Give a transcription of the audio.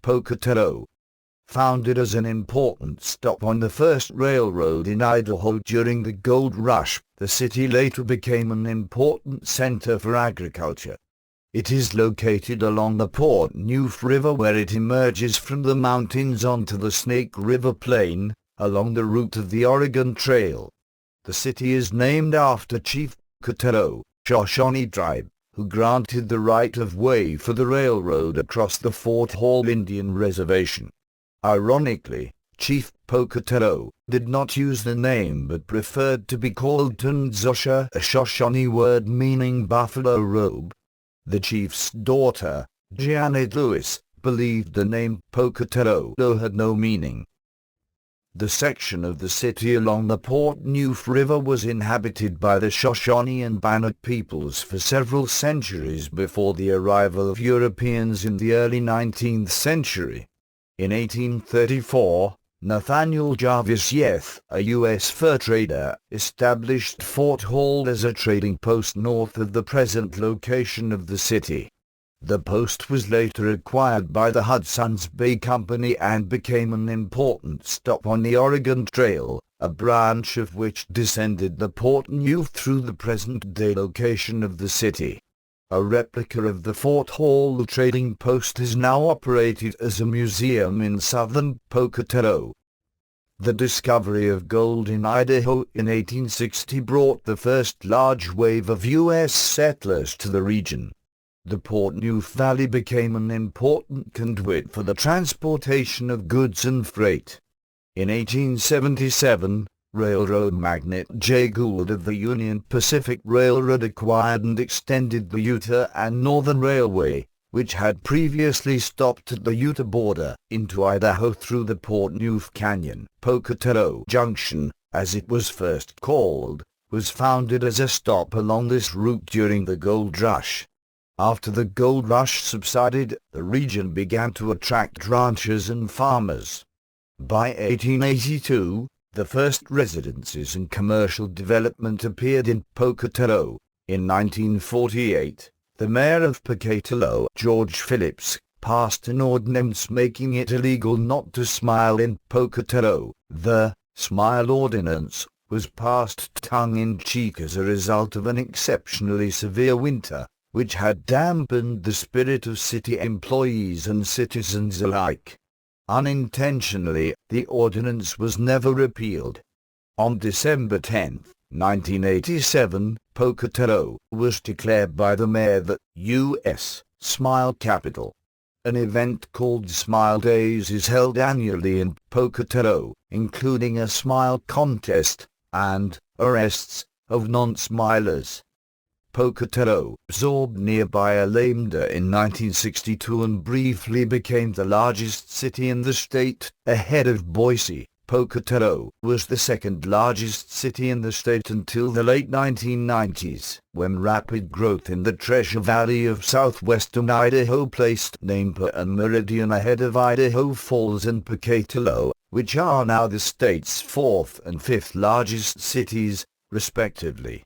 Pocatello. Founded as an important stop on the first railroad in Idaho during the gold rush, the city later became an important center for agriculture. It is located along the Port Neuf River, where it emerges from the mountains onto the Snake River Plain, along the route of the Oregon Trail. The city is named after Chief Pocatello, Shoshone tribe, who granted the right of way for the railroad across the Fort Hall Indian Reservation. Ironically, Chief Pocatello did not use the name but preferred to be called Tunzosha, a Shoshone word meaning buffalo robe. The chief's daughter, Janet Lewis, believed the name Pocatello had no meaning. The section of the city along the Port Neuf River was inhabited by the Shoshone and Bannock peoples for several centuries before the arrival of Europeans in the early 19th century. In 1834, Nathaniel Jarvis Yeth, a U.S. fur trader, established Fort Hall as a trading post north of the present location of the city. The post was later acquired by the Hudson's Bay Company and became an important stop on the Oregon Trail, a branch of which descended the Port Neuf through the present-day location of the city. A replica of the Fort Hall trading post is now operated as a museum in southern Pocatello. The discovery of gold in Idaho in 1860 brought the first large wave of U.S. settlers to the region. The Port Neuf Valley became an important conduit for the transportation of goods and freight. In 1877, railroad magnate J. Gould of the Union Pacific Railroad acquired and extended the Utah and Northern Railway, which had previously stopped at the Utah border, into Idaho through the Port Neuf Canyon. Pocatello Junction, as it was first called, was founded as a stop along this route during the gold rush. After the gold rush subsided, the region began to attract ranchers and farmers. By 1882, the first residences and commercial development appeared in Pocatello. In 1948, the mayor of Pocatello, George Phillips, passed an ordinance making it illegal not to smile in Pocatello. The Smile Ordinance was passed tongue-in-cheek as a result of an exceptionally severe winter, which had dampened the spirit of city employees and citizens alike. Unintentionally, the ordinance was never repealed. On December 10, 1987, Pocatello was declared by the mayor the U.S. Smile Capital. An event called Smile Days is held annually in Pocatello, including a smile contest and arrests of non-smilers. Pocatello absorbed nearby Alameda in 1962 and briefly became the largest city in the state, ahead of Boise. Pocatello was the second largest city in the state until the late 1990s, when rapid growth in the Treasure Valley of southwestern Idaho placed Nampa and Meridian ahead of Idaho Falls and Pocatello, which are now the state's fourth and fifth largest cities, respectively.